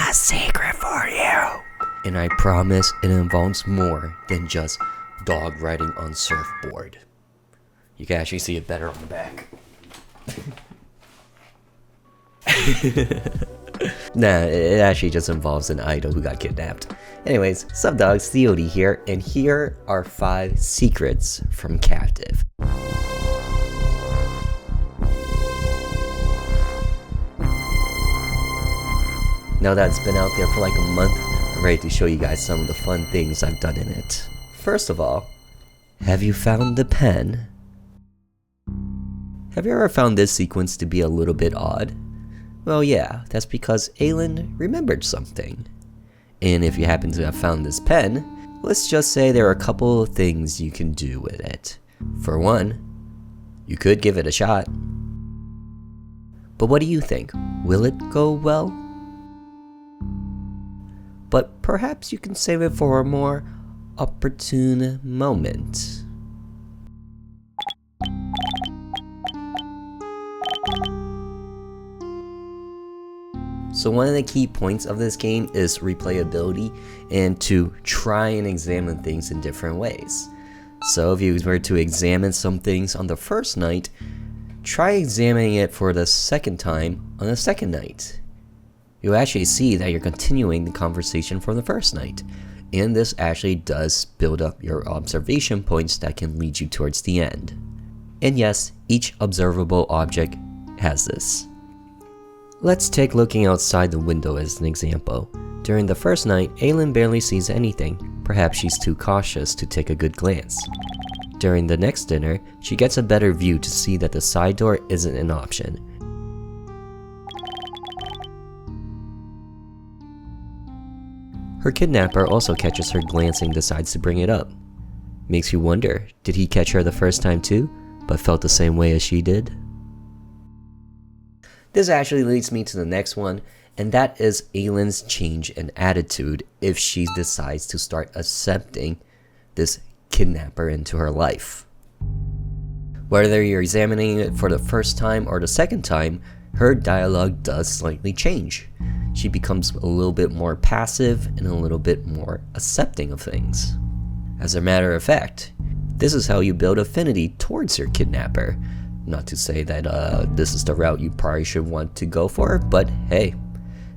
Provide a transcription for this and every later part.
a secret for you. And I promise it involves more than just dog riding on surfboard. You can actually see it better on the back. Nah, it actually just involves an idol who got kidnapped. Anyways, sup dogs, TheOdie here, and here are 5 secrets from Captive. Now that it's been out there for like a month, I'm ready to show you guys some of the fun things I've done in it. First of all, have you found the pen? Have you ever found this sequence to be a little bit odd? Well yeah, that's because Aylin remembered something. And if you happen to have found this pen, let's just say there are a couple of things you can do with it. For one, you could give it a shot. But what do you think? Will it go well? But perhaps you can save it for a more opportune moment. So one of the key points of this game is replayability and to try and examine things in different ways. So if you were to examine some things on the first night, try examining it for the second time on the second night. You'll actually see that you're continuing the conversation from the first night, and this actually does build up your observation points that can lead you towards the end. And yes, each observable object has this. Let's take looking outside the window as an example. During the first night, Aylin barely sees anything. Perhaps she's too cautious to take a good glance. During the next dinner, she gets a better view to see that the side door isn't an option. Her kidnapper also catches her glancing, decides to bring it up. Makes you wonder, did he catch her the first time too, but felt the same way as she did? This actually leads me to the next one, and that is Aylin's change in attitude if she decides to start accepting this kidnapper into her life. Whether you're examining it for the first time or the second time, her dialogue does slightly change. She becomes a little bit more passive and a little bit more accepting of things. As a matter of fact, this is how you build affinity towards your kidnapper. Not to say that this is the route you probably should want to go for, but hey,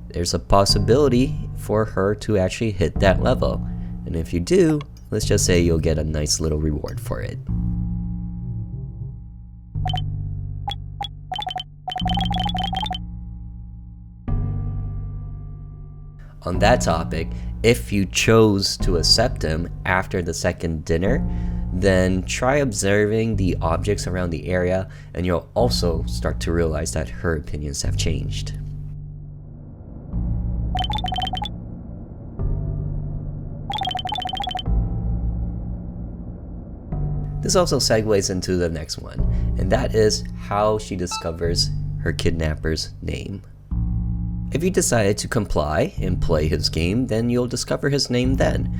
there's a possibility for her to actually hit that level. And if you do, let's just say you'll get a nice little reward for it. On that topic, if you chose to accept him after the second dinner, then try observing the objects around the area and you'll also start to realize that her opinions have changed. This also segues into the next one, and that is how she discovers her kidnapper's name. If you decided to comply and play his game, then you'll discover his name then.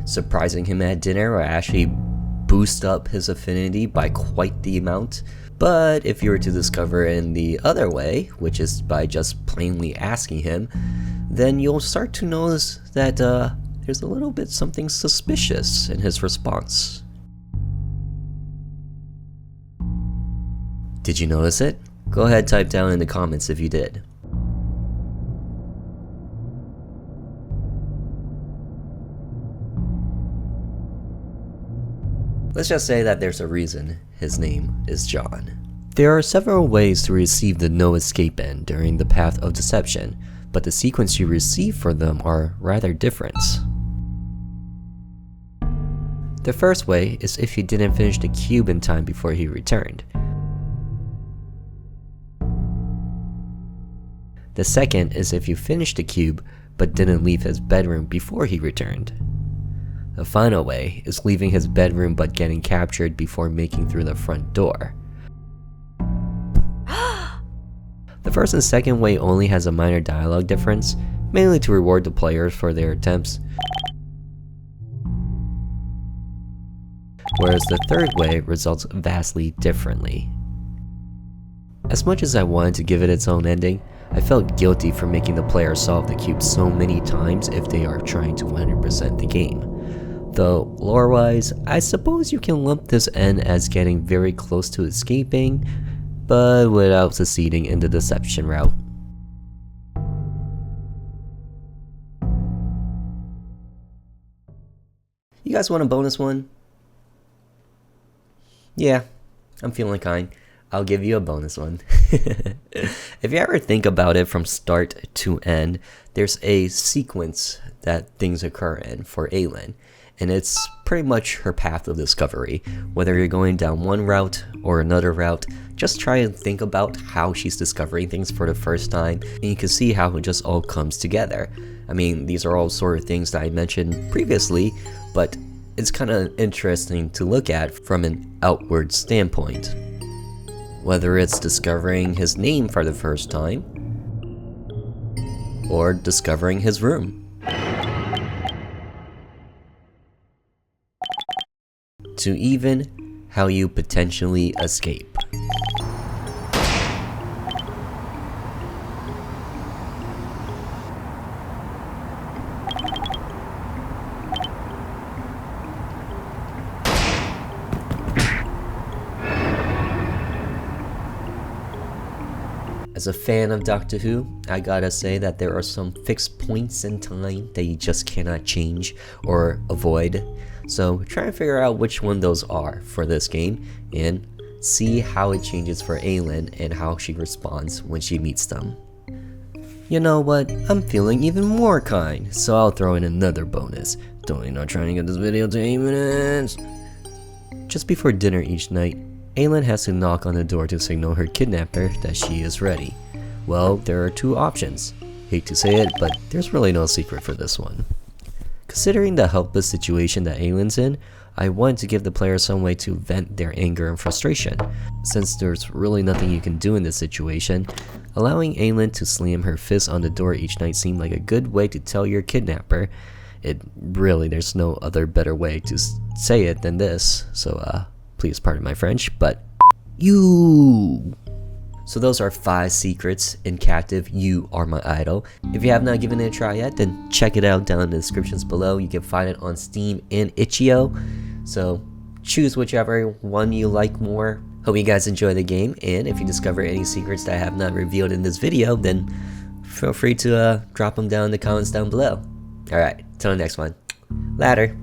Surprising him at dinner will actually boost up his affinity by quite the amount. But if you were to discover in the other way, which is by just plainly asking him, then you'll start to notice that there's a little bit something suspicious in his response. Did you notice it? Go ahead, type down in the comments if you did. Let's just say that there's a reason his name is John. There are several ways to receive the no escape end during the Path of Deception, but the sequence you receive for them are rather different. The first way is if you didn't finish the cube in time before he returned. The second is if you finished the cube but didn't leave his bedroom before he returned. The final way is leaving his bedroom but getting captured before making through the front door. The first and second way only has a minor dialogue difference, mainly to reward the players for their attempts. Whereas the third way results vastly differently. As much as I wanted to give it its own ending, I felt guilty for making the player solve the cube so many times if they are trying to 100% the game. Though, lore-wise, I suppose you can lump this end as getting very close to escaping, but without succeeding in the deception route. You guys want a bonus one? Yeah, I'm feeling kind. I'll give you a bonus one. If you ever think about it from start to end, there's a sequence that things occur in for Aylin, and it's pretty much her path of discovery. Whether you're going down one route or another route, just try and think about how she's discovering things for the first time, and you can see how it just all comes together. I mean, these are all sort of things that I mentioned previously, but it's kind of interesting to look at from an outward standpoint. Whether it's discovering his name for the first time, or discovering his room, to even how you potentially escape. As a fan of Doctor Who, I gotta say that there are some fixed points in time that you just cannot change or avoid. So try and figure out which one those are for this game and see how it changes for Aylin and how she responds when she meets them. You know what? I'm feeling even more kind, so I'll throw in another bonus. Totally not trying to get this video to 8 minutes. Just before dinner each night, Aylin has to knock on the door to signal her kidnapper that she is ready. Well, there are two options. Hate to say it, but there's really no secret for this one. Considering the helpless situation that Aylin's in, I wanted to give the player some way to vent their anger and frustration. Since there's really nothing you can do in this situation, allowing Aylin to slam her fist on the door each night seemed like a good way to tell your kidnapper. There's no other better way to say it than this, so please pardon my French, but you. So those are 5 secrets in Captive You Are My Idol. If you have not given it a try yet, then check it out down in the descriptions below. You can find it on Steam and Itch.io. So choose whichever one you like more. Hope you guys enjoy the game, and if you discover any secrets that I have not revealed in this video, then feel free to drop them down in the comments down below. Alright, till the next one. Later.